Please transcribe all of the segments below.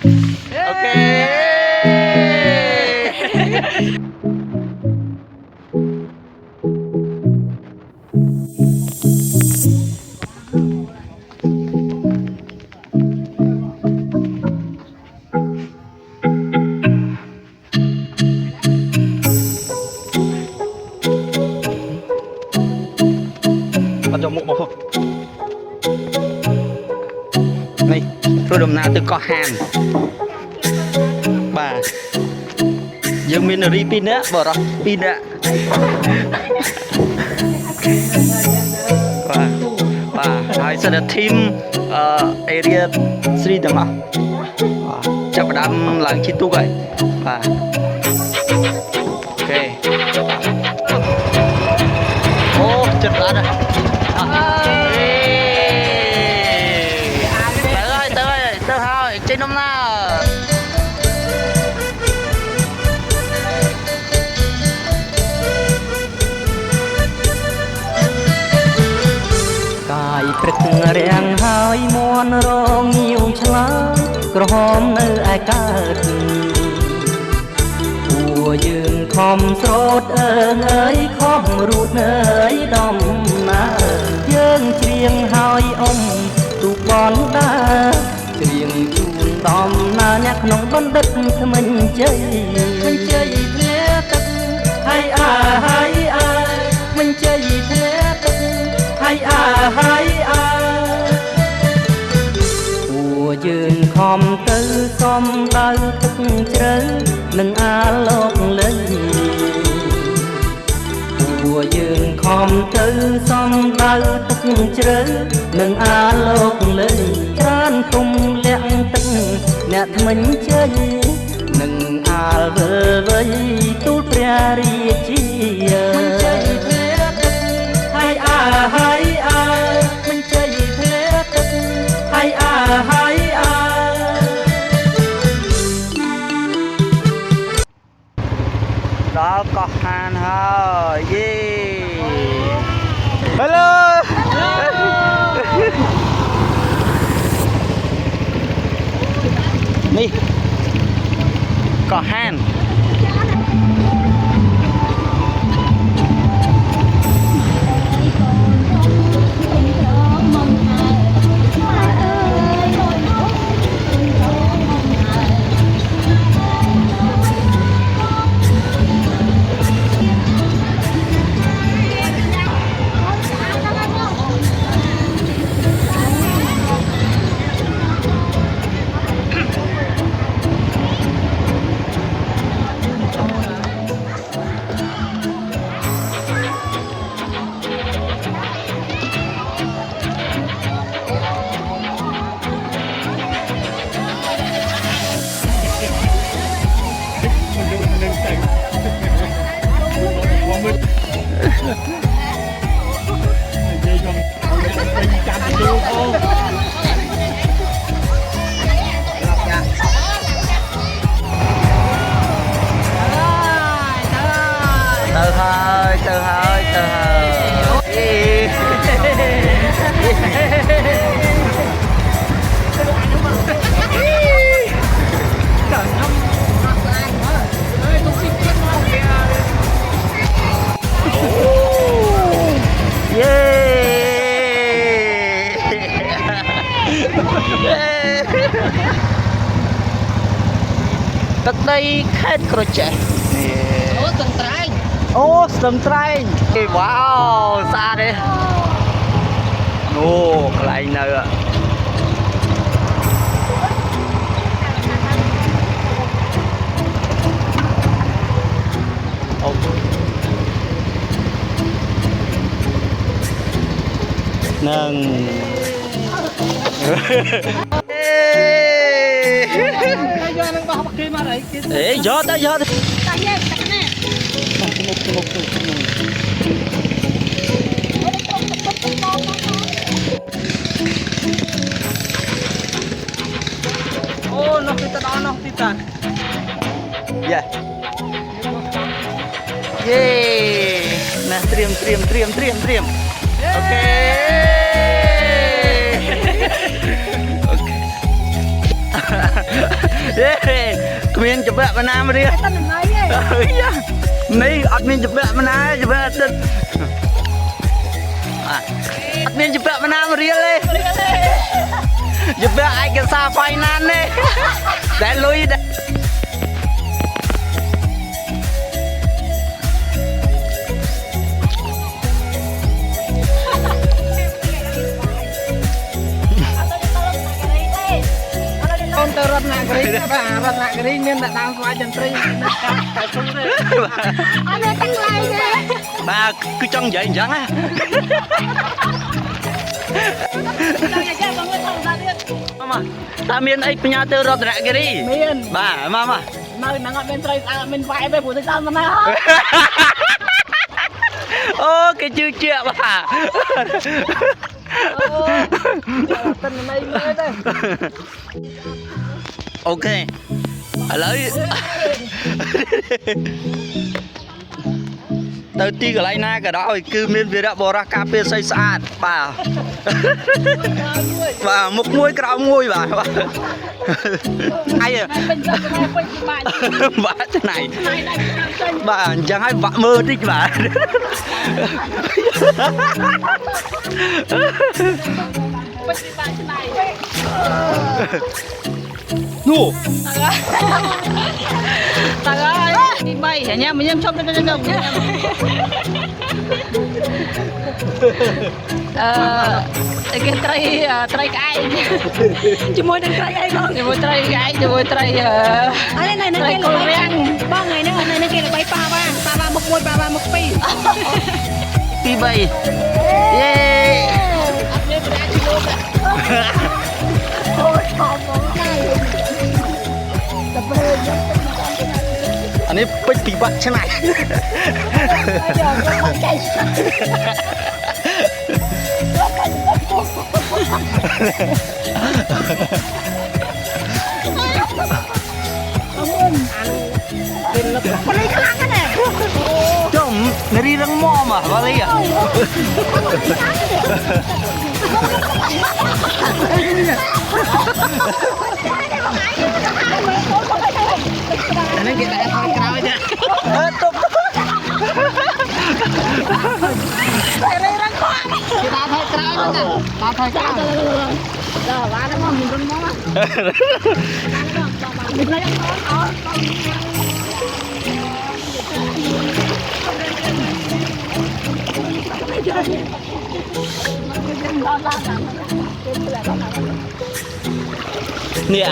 Ok. Bắt đầu mụ bảo không? Này, rồi đồng nào từ có hàng. Bà dương miền ri pin á, bỏ rồi pin ạ. Và hai sẽ là team area 3 ទាំងអស់ចាប់ផ្ដើមឡើងជិះទូកហើយបាទអូខេអូចិត្តល្អណាស់ទៅហើយចេញដំណើរកាយព្រឹករាំងហើយមន់រងងាវឆ្លើយក្រហមនៅឯកើតពួកយើងខំស្រោតអើយខំរូតអើយដំណើរយើងច្រៀងហើយអ៊ំទូបនដាច្រៀងជូនដំណើរអ្នកក្នុងបណ្ឌិតថ្មិញជ័យធ្លាទឹកហើយមិនជ័យធ្លាទឹកហើយពួកយើងខំទៅសំដៅទឹកជ្រៅនឹងអាលោកលេងពួកយើងខំទៅសំដៅទឹកជ្រៅនឹងអាលោកលេងច្រើន ទុំលាក់ទឹកអ្នកថ្មិញជ័យនឹងអាលវិលវៃទូលព្រះរាជាមិនជ័យធ្លាទឹកហើយមិនជ័យធ្លាទឹកហើយដល់កោះហានហើយយេ Helloនេះកោះហានទឹកដីខេត្តក្រចេះអូស្ទឹងត្រែងវ៉ាវស្អាតទេអូកន្លែងនៅអូនឹងយកនឹងបោះគេមកអីគេអេយកតែយកតែយើងតែណាអូនោះទីតដល់នោះទីតាយ៉ាយេណាត្រៀមអូខេអូខេ គ្មានច្បាក់បណ្ណាមរៀលនេះអត់មានច្បាក់បណ្ណាច្បាក់អត់មានច្បាក់បណ្ណាមរៀលទេច្បាក់ឯកសារហ្វៃណានទេតែលុយទៅរតនគិរីបាទរតនគិរីមានតែដើមស្វាយចន្ទ្រីតែគុំទេអត់មានទាំងឡាយទេបាទគឺចង់និយាយអញ្ចឹងណាមកតើមានអីបញ្ញាទៅរតនគិរីមានបាទមកនៅហ្នឹងអត់មានត្រីស្អាតអត់មានវាយទេព្រោះទៅតាមណាអូគេជឿជាក់បាទអូតិនណៃមើលទៅអូខេឥឡូវទៅទីកន្លែងណាក៏ដោយគឺមានវីរៈបរិះការពារស្អីស្អាតបាទមុខមួយក្រោមមួយបាទអីបាទឆ្នៃបាទអញ្ចឹងហើយបាក់មើលតិចបាទនោះតាហើយទី3ញ៉ាំឈប់ទៅគេត្រីក្អែកជាមួយនឹងត្រីអីបងជាមួយត្រីក្អែកជាមួយត្រីអីនៅគេល្បីបងថ្ងៃហ្នឹងនៅគេល្បីប៉ាវ៉ាមុខ1ប៉ាវ៉ាមុខ2ទី3យេអត់មានប្រាជីលោកអូយខំមកអានេះពេជ្រពិបាកឆ្នៃចំនារីរឹងមាំអ្ហ៎បាទនេះអានេះគេដាក់ថយក្រោយទេទុកតែរឹងមាំគេដាក់ថយក្រោយហ្នឹងដាក់ថយក្រោយដល់បានមកមានរឹងមាំមានរឹងមាំអត់នេះ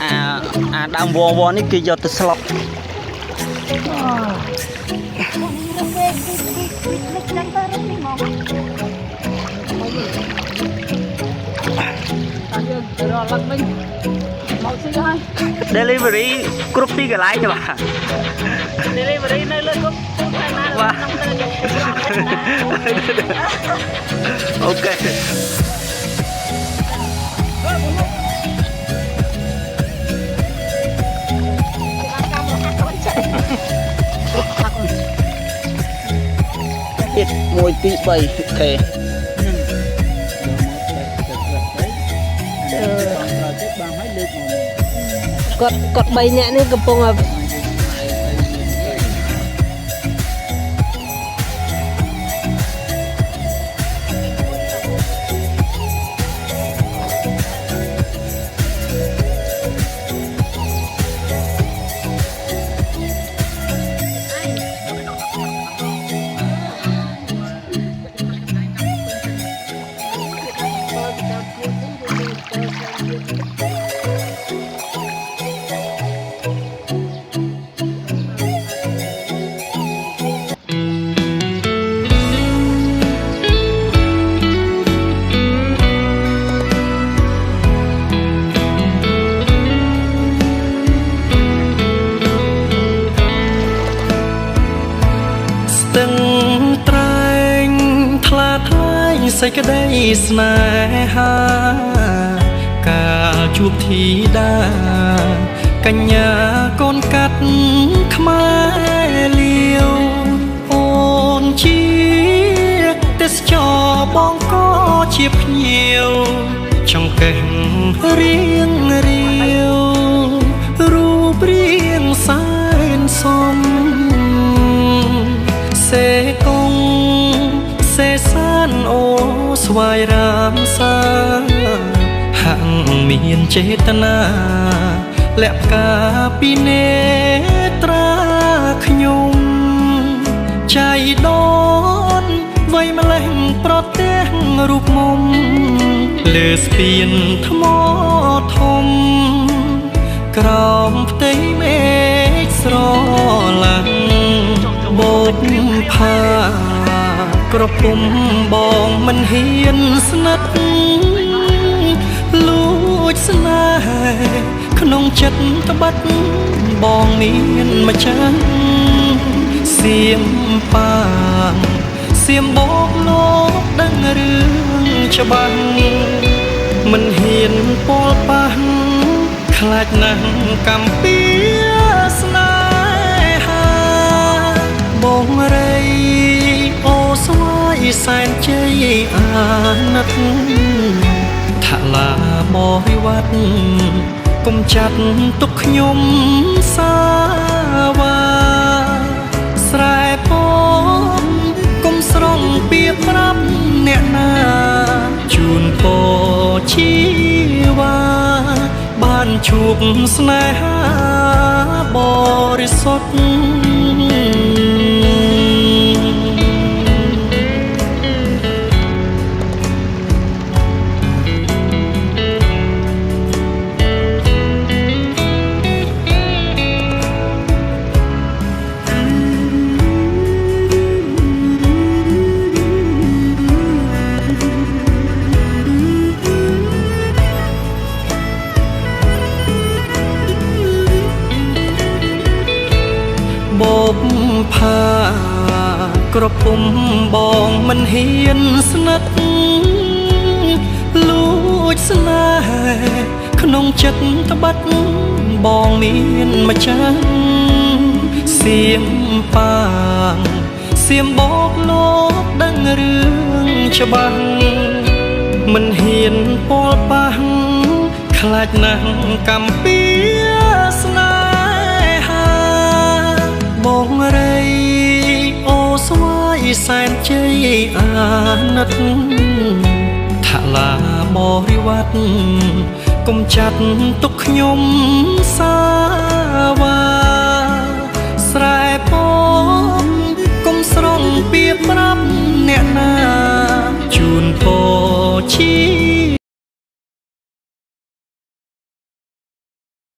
អាដើមវវនេះគេយកទៅស្លុកdelivery គ្រប់ទីកន្លែងទេបាទ delivery នៅលើគ្រប់ទូទៅណាបាទអូខេទៀត1 2 3អូខេគាត់3នាក់នេះកំពុងសេចក្តីស្នេហាការជួបធីតាកញ្ញាកូនកាត់ខ្មែរលាវអូនជាទេសចរបងក៏ជាភ្ញៀវចង្កេះរៀងរាវ ស្វាយរាមសាហាក់មានចេតនាលាក់ផ្កាពីនេត្រាខ្ញុំចៃដនវ័យម្លេះប្រទេសរូបមុំលើស្ពានថ្មធំក្រោមផ្ទៃមេឃស្រឡាំងបូតផាក្រពុំបងមិនហ៊ានស្និទ្ធលួចស្នេហ៍ក្នុងចិត្តត្បិតបងមានម្ចាស់សៀមប៉ាងសៀមបោកលោកដឹងរឿងច្បាស់មិនហ៊ានពោលប៉ះខ្លាចណាស់កំពីស្នេហាបងរៃអូស្វាយសែនជ័យអាណិតថាឡាបរិវត្តកុំចាត់ទុកខ្ញុំសាវ៉ាស្រែពំកុំស្រង់ពីប្រាប់អ្នកណាជូនពរជីវ៉ាបានជួបស្នេហាបរិសុទ្ធបោកផាក្រពុំបងមិនហ៊ានស្និទ្ធលួចស្នេហ៍ក្នុងចិត្តត្បិតបងមានម្ចាស់សៀមប៉ាងសៀមបោកលោកដឹងរឿងច្បាស់មិនហ៊ានពោលប៉ះខ្លាចណាស់កំពីស្នេហាបងរៃអូស្វាយសែនជ័យអាណិតថាឡាបរិវត្តកុំចាត់ទុកខ្ញុំ